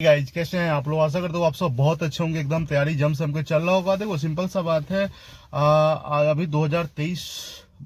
Guys कैसे हैं आप लोग। आशा करते हो आप सब बहुत अच्छे होंगे, एकदम तैयारी जम सम के चल रहा होगा। देखो सिंपल सा बात है, अभी 2023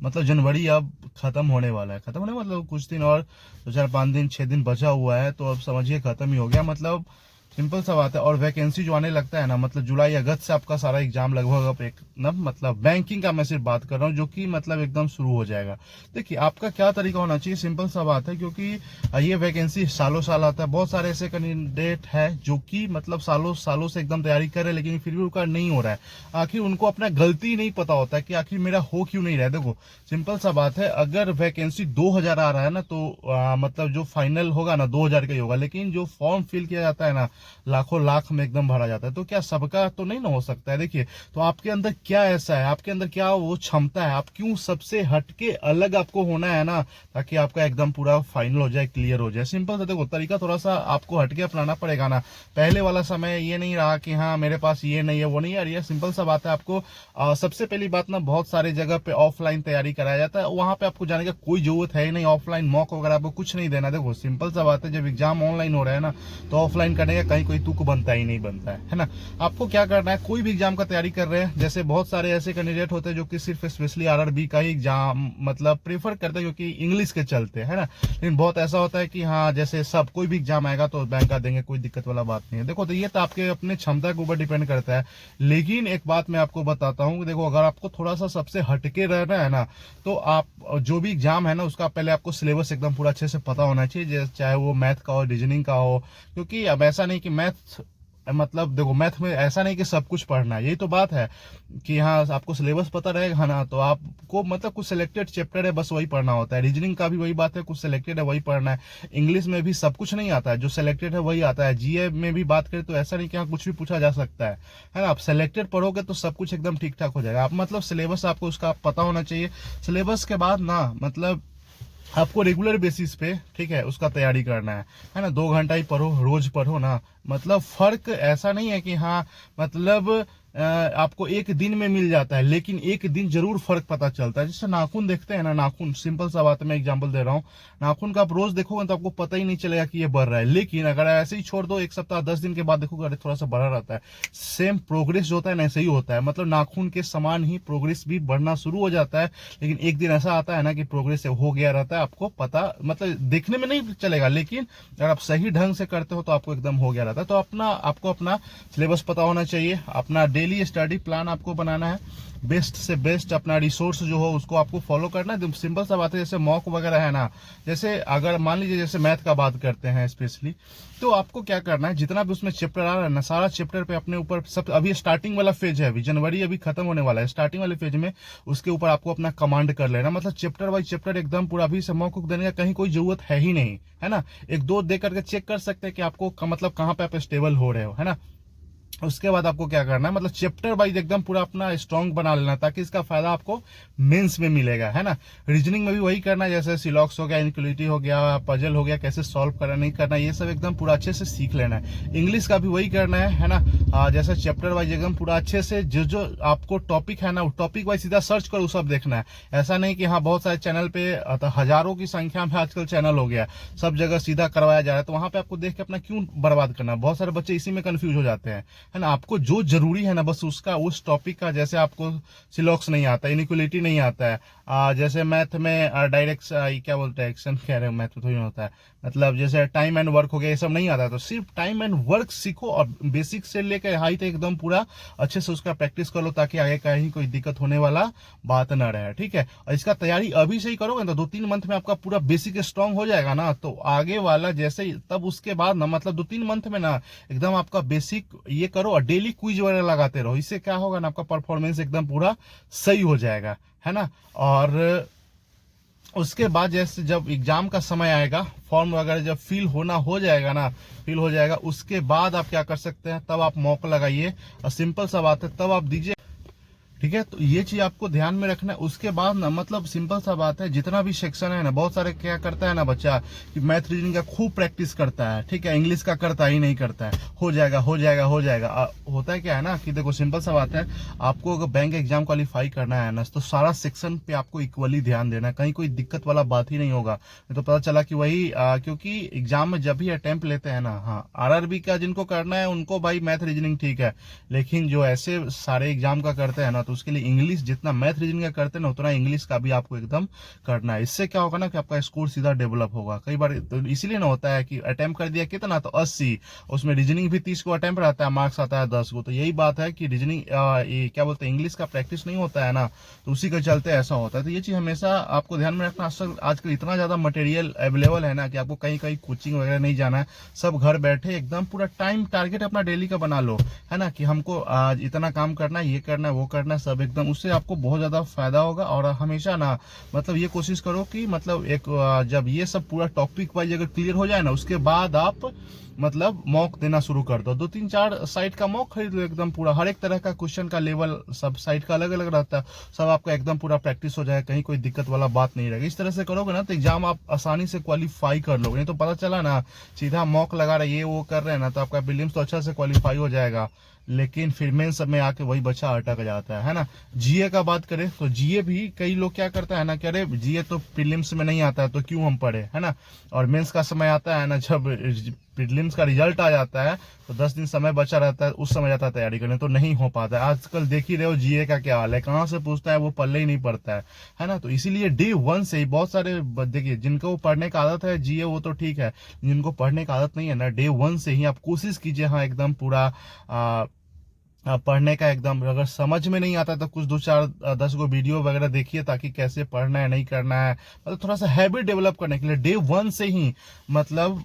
मतलब जनवरी अब खत्म होने वाला है। खत्म होने मतलब कुछ दिन और 2 4 5 दिन 6 दिन बचा हुआ है, तो अब समझिए खत्म ही हो गया। मतलब सिंपल सा बात है। और वैकेंसी जो आने लगता है ना, मतलब जुलाई अगस्त से आपका सारा एग्जाम लगभग अब एक ना, मतलब बैंकिंग का मैं सिर्फ बात कर रहा हूँ, जो कि मतलब एकदम शुरू हो जाएगा। देखिए आपका क्या तरीका होना चाहिए, सिंपल सा बात है, क्योंकि ये वैकेंसी सालों साल आता है। बहुत सारे ऐसे कैंडिडेट है जो कि मतलब सालों सालों से एकदम तैयारी कर रहे हैं, लेकिन फिर भी उनका नहीं हो रहा है। आखिर उनको अपना गलती नहीं पता होता है कि आखिर मेरा हो क्यों नहीं रहा है। देखो सिंपल सा बात है, अगर वैकेंसी 2000 आ रहा है ना, तो मतलब जो फाइनल होगा ना 2000 का ही होगा, लेकिन जो फॉर्म फिल किया जाता है ना, लाखों लाख में एकदम भरा जाता है। तो क्या सबका तो नहीं ना हो सकता है। देखिए तो आपके अंदर क्या ऐसा है, आपके अंदर क्या वो क्षमता है, आप क्यों सबसे हटके अलग आपको होना है ना, ताकि आपका एकदम पूरा फाइनल हो जाए, क्लियर हो जाए। सिंपल सा देखो तरीका थोड़ा सा आपको हटके अपनाना पड़ेगा ना। पहले वाला समय ये नहीं रहा कि हाँ मेरे पास ये नहीं है वो नहीं है। ये सिंपल सा बात है, आपको सबसे पहली बात ना, बहुत सारे जगह पे ऑफलाइन तैयारी कराया जाता है, वहां पे आपको जाने का कोई जरूरत है ही नहीं। ऑफलाइन मॉक वगैरह आपको कुछ नहीं देना। देखो सिंपल सा बात है, जब एग्जाम ऑनलाइन हो रहा है ना, तो ऑफलाइन करने का कहीं कोई तुक बनता ही नहीं बनता है ना। आपको क्या करना है, कोई भी एग्जाम का तैयारी कर रहे हैं, जैसे बहुत सारे ऐसे कैंडिडेट होते हैं जो कि सिर्फ स्पेशली आरआरबी का ही एग्जाम मतलब प्रेफर करते हैं, क्योंकि इंग्लिश के चलते है ना। लेकिन बहुत ऐसा होता है कि हाँ जैसे सब कोई भी एग्जाम आएगा तो बैंक का देंगे, कोई दिक्कत वाला बात नहीं है। देखो तो ये तो आपके अपने क्षमता के ऊपर डिपेंड करता है। लेकिन एक बात मैं आपको बताता हूँ, देखो अगर आपको थोड़ा सा सबसे हटके रहना है ना, तो आप जो भी एग्जाम है ना, उसका पहले आपको सिलेबस एकदम पूरा अच्छे से पता होना चाहिए, चाहे वो मैथ का हो, रीजनिंग का हो। क्योंकि अब ऐसा नहीं कि मैथ मतलब देखो मैथ में ऐसा नहीं कि सब कुछ पढ़ना है, यही तो बात है कि हाँ आपको सिलेबस पता रहेगा ना, तो आपको मतलब कुछ सिलेक्टेड चैप्टर है बस वही पढ़ना होता है। रीजनिंग का भी वही बात है, कुछ सिलेक्टेड है वही पढ़ना है। इंग्लिश में भी सब कुछ नहीं आता है, जो सिलेक्टेड है वही आता है। जीए में भी बात करें तो ऐसा नहीं कि हाँ कुछ भी पूछा जा सकता है ना। आप सिलेक्टेड पढ़ोगे तो सब कुछ एकदम ठीक ठाक हो जाएगा। आप मतलब सिलेबस आपको उसका पता होना चाहिए। सिलेबस के बाद ना मतलब आपको रेगुलर बेसिस पे ठीक है उसका तैयारी करना है ना। 2 घंटा ही पढ़ो, रोज पढ़ो ना। मतलब फर्क ऐसा नहीं है कि हाँ मतलब आपको एक दिन में मिल जाता है, लेकिन एक दिन जरूर फर्क पता चलता है। जैसे नाखून देखते हैं ना, नाखून सिंपल सा बात है, मैं एग्जांपल दे रहा हूँ। नाखून का आप रोज देखोगे तो आपको पता ही नहीं चलेगा कि ये बढ़ रहा है, लेकिन अगर ऐसे ही छोड़ दो 1 सप्ताह 10 दिन के बाद देखोगे अरे थोड़ा सा बढ़ा रहता है। सेम प्रोग्रेस जो होता है ना ऐसे ही होता है। मतलब नाखून के समान ही प्रोग्रेस भी बढ़ना शुरू हो जाता है, लेकिन एक दिन ऐसा आता है ना कि प्रोग्रेस हो गया रहता है, आपको पता मतलब देखने में नहीं चलेगा, लेकिन अगर आप सही ढंग से करते हो तो आपको एकदम हो गया रहता है। तो आपको अपना सिलेबस पता होना चाहिए, अपना डेली स्टडी प्लान आपको बनाना है, बेस्ट से बेस्ट अपना रिसोर्स जो हो उसको आपको फॉलो करना है। सिंपल सा बात है, जैसे मॉक वगैरह है ना, जैसे अगर मान लीजिए जैसे मैथ का बात करते हैं स्पेशली, तो आपको क्या करना है, जितना भी उसमें चैप्टर आ रहा है ना, सारा चैप्टर पे अपने ऊपर सब, अभी स्टार्टिंग वाला फेज है, अभी जनवरी अभी खत्म होने वाला है, स्टार्टिंग वाले फेज में उसके ऊपर आपको अपना कमांड कर लेना। मतलब चैप्टर बाई चैप्टर एकदम पूरा, अभी से मॉक देने का कहीं कोई जरूरत है ही नहीं, है ना। एक दो दे करके चेक कर सकते हैं कि आपको मतलब कहाँ पे आप स्टेबल हो रहे हो, है ना। उसके बाद आपको क्या करना है, मतलब चैप्टर वाइज एकदम पूरा अपना स्ट्रॉन्ग बना लेना, ताकि इसका फायदा आपको मेंस में मिलेगा, है ना। रीजनिंग में भी वही करना है, जैसे सिलॉक्स हो गया, इनक्वलिटी हो गया, पजल हो गया, कैसे सॉल्व करना नहीं करना, ये सब एकदम पूरा अच्छे से सीख लेना है। इंग्लिश का भी वही करना है ना। जैसे चैप्टर वाइज एकदम पूरा अच्छे से जो जो आपको टॉपिक है ना, टॉपिक वाइज सीधा सर्च करो सब देखना है। ऐसा नहीं कि हाँ बहुत सारे चैनल पे हजारों की संख्या में आजकल चैनल हो गया, सब जगह सीधा करवाया जा रहा है, तो वहां पे आपको देख के अपना क्यों बर्बाद करना। बहुत सारे बच्चे इसी में कंफ्यूज हो जाते हैं, है ना। आपको जो जरूरी है ना बस उसका, उस टॉपिक का, जैसे आपको सिलॉक्स नहीं आता, इनइक्वलिटी नहीं आता है, जैसे मैथ में डायरेक्ट क्या बोलते हैं, एक्शन कह रहे हो, मैथ में थोड़ी ना होता है, मतलब जैसे टाइम एंड वर्क हो गया, ये सब नहीं आता है, तो सिर्फ टाइम एंड वर्क सीखो और बेसिक से लेकर हाई तक एकदम पूरा अच्छे से उसका प्रैक्टिस कर लो, ताकि आगे कहीं कोई दिक्कत होने वाला बात ना रहे, ठीक है। और इसका तैयारी अभी से ही करोगे तो 2 3 मंथ में आपका पूरा बेसिक स्ट्रांग हो जाएगा ना, तो आगे वाला जैसे ही, तब उसके बाद ना मतलब 2 3 मंथ में ना एकदम आपका बेसिक ये करो, और डेली क्विज वगैरह लगाते रहो। इससे क्या होगा ना, आपका परफॉर्मेंस एकदम पूरा सही हो जाएगा, है ना। और उसके बाद जैसे जब एग्जाम का समय आएगा, फॉर्म वगैरह जब फिल होना हो जाएगा ना, फिल हो जाएगा, उसके बाद आप क्या कर सकते हैं, तब आप मौका लगाइए, और सिंपल सा बात है तब आप दीजिए, ठीक है। तो ये चीज आपको ध्यान में रखना है। उसके बाद ना मतलब सिंपल सा बात है, जितना भी सेक्शन है ना, बहुत सारे क्या करता है ना बच्चा कि मैथ रीजनिंग का खूब प्रैक्टिस करता है, ठीक है, इंग्लिश का करता ही नहीं करता है, हो जाएगा हो जाएगा हो जाएगा। होता है क्या है ना कि देखो सिंपल सा बात है, आपको अगर बैंक एग्जाम क्वालिफाई करना है ना तो सारा सेक्शन पे आपको इक्वली ध्यान देना है, कहीं कोई दिक्कत वाला बात ही नहीं होगा। तो पता चला कि वही क्योंकि एग्जाम में जब भी अटेम्प्ट लेते हैं ना, हाँ आरआरबी का जिनको करना है उनको भाई मैथ रीजनिंग ठीक है, लेकिन जो ऐसे सारे एग्जाम का करते हैं ना तो उसके लिए इंग्लिश जितना मैथ रीजनिंग का करते हैं ना उतना इंग्लिश का भी आपको एकदम करना है। इससे क्या होगा ना कि आपका स्कोर सीधा डेवलप होगा। कई बार तो इसीलिए ना होता है कि अटेम्प्ट कर दिया कितना तो 80, उसमें रीजनिंग भी 30 को अटेम्प्ट रहता है, मार्क्स आता है 10 को। तो यही बात है कि रीजनिंग ये क्या बोलते हैं इंग्लिश का प्रैक्टिस नहीं होता है ना, तो उसी के चलते ऐसा होता है। तो ये चीज हमेशा आपको ध्यान में रखना। आजकल इतना ज्यादा मटेरियल अवेलेबल है ना कि आपको कहीं कहीं कोचिंग वगैरह नहीं जाना है, सब घर बैठे एकदम पूरा टाइम टारगेट अपना डेली का बना लो, है ना, कि हमको आज इतना काम करना है, ये करना है, वो करना है, सब एकदम, उससे आपको बहुत ज्यादा फायदा होगा। और हमेशा ना मतलब ये कोशिश करो कि मतलब एक जब ये सब पूरा टॉपिक वाइज अगर क्लियर हो जाए ना उसके बाद आप मतलब मॉक देना शुरू कर दो, 2-3-4 साइट का मॉक खरीद लो एकदम पूरा, हर एक तरह का क्वेश्चन का लेवल सब साइट का अलग अलग रहता है, सब आपको एकदम पूरा प्रैक्टिस हो जाए, कहीं कोई दिक्कत वाला बात नहीं रहेगी। इस तरह से करोगे ना तो एग्जाम आप आसानी से क्वालिफाई कर लोगे। नहीं तो पता चला ना सीधा मॉक लगा रहे ये वो कर रहे हैं ना तो आपका प्रीलिम्स तो अच्छा से क्वालिफाई हो जाएगा, लेकिन फिर मेन सब में आके वही बच्चा अटक जाता है ना। जीए का बात करें तो जीए भी कई लोग क्या करता है ना कि अरे जीए तो प्रीलिम्स में नहीं आता है तो क्यों हम पढ़े, है ना, और मेंस का समय आता है ना जब प्रीलिम्स का रिजल्ट आ जाता है तो 10 दिन समय बचा रहता है, उस समय जाता है तैयारी करने तो नहीं हो पाता है। आजकल देख ही रहे हो जीए का क्या हाल है, कहाँ से पूछता है वो पल्ले ही नहीं पड़ता है ना। तो इसीलिए डे 1 से ही बहुत सारे देखिए जिनको पढ़ने का आदत है जीए वो तो ठीक है, जिनको पढ़ने का आदत नहीं है ना डे 1 से ही आप कोशिश कीजिए हाँ एकदम पूरा पढ़ने का एकदम। अगर समझ में नहीं आता तो कुछ 2-4-10 गो वीडियो वगैरह देखिए ताकि कैसे पढ़ना है नहीं करना है, मतलब थोड़ा सा हैबिट डेवलप करने के लिए डे 1 से ही मतलब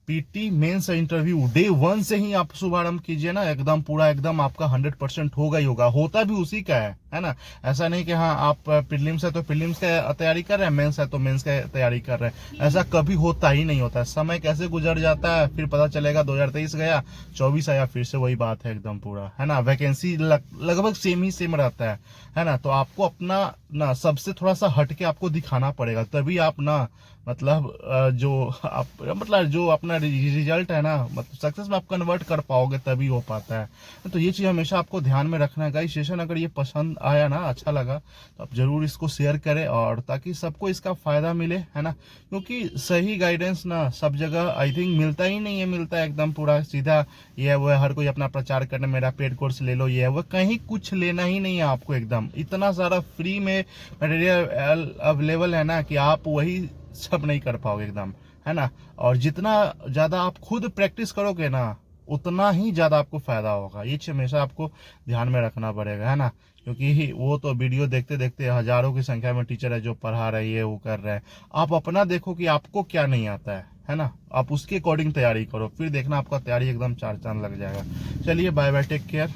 पीटी मेंस इंटरव्यू डे 1 से ही आप शुभारंभ कीजिए ना, एकदम पूरा एकदम आपका 100% होगा ही होगा, होता भी उसी का है ना। ऐसा नहीं कि हाँ आप प्रीलिम्स है तो प्रीलिम्स का तैयारी कर रहे हैं, मेंस है तो मेंस का तैयारी कर रहे हैं, ऐसा कभी होता ही नहीं होता है। समय कैसे गुजर जाता है फिर पता चलेगा 2023 गया 24 आया फिर से वही बात है एकदम पूरा, है ना। वैकेंसी लगभग सेम ही सेम रहता है ना। तो आपको अपना ना सबसे थोड़ा सा हटके आपको दिखाना पड़ेगा, तभी आप ना मतलब जो आप मतलब जो अपना रिजल्ट है ना मतलब सक्सेस में आप कन्वर्ट कर पाओगे तभी हो पाता है। तो ये चीज हमेशा आपको ध्यान में रखना है। गाइस सेशन अगर ये पसंद आया ना अच्छा लगा तो आप जरूर इसको शेयर करें और ताकि सबको इसका फायदा मिले, है ना, क्योंकि सही गाइडेंस ना सब जगह आई थिंक मिलता ही नहीं है, मिलता है एकदम पूरा सीधा ये है वो है, हर कोई अपना प्रचार करने मेरा पेड कोर्स ले लो ये है वो, कहीं कुछ लेना ही नहीं है आपको, एकदम इतना सारा फ्री में मटेरियल अवेलेबल है ना कि आप वही सब नहीं कर पाओगे एकदम, है ना। और जितना ज्यादा आप खुद प्रैक्टिस करोगे ना उतना ही ज्यादा आपको फायदा होगा, ये चीज हमेशा आपको ध्यान में रखना पड़ेगा, है ना, क्योंकि वो तो वीडियो देखते देखते हजारों की संख्या में टीचर है जो पढ़ा रही है वो कर रहे हैं। आप अपना देखो कि आपको क्या नहीं आता है ना, आप उसके अकॉर्डिंग तैयारी करो, फिर देखना आपका तैयारी एकदम चार चांद लग जाएगा। चलिए बाय बाय, टेक केयर।